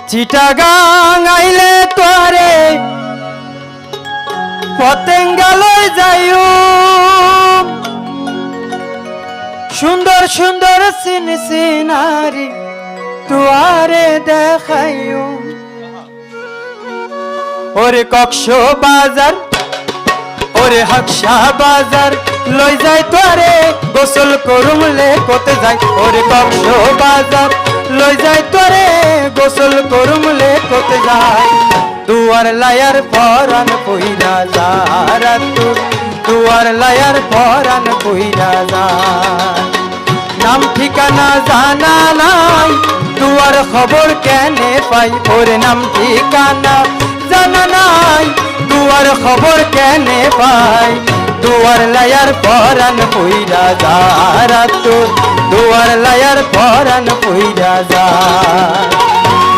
চিটাগাং আইলে তোরে পতেঙ্গালয় যাইও সুন্দর সুন্দর সিনারি তোয়ারে দেখাইও ওরে কক্সবাজার ওরে হাকসা বাজার লই যাই তোরে গোসল করুমলে কোতে যাই ওরে কক্সবাজার লই যাই তোরে গোসল করুমলে কোতে যাই দুয়ার লায়ার পরান কইরা যারা তোর দুয়ার লায়ার পরান কইরা যায় নাম ঠিকানা জানা নাই দুয়ার খবর কেনে পাই ওরে নাম ঠিকানা জানা নাই দুয়ার খবর কেনে পাই দুয়ার লায়ার পরান কইরা যারা তোর দুয়ার লায়ার পরান কইরা যায়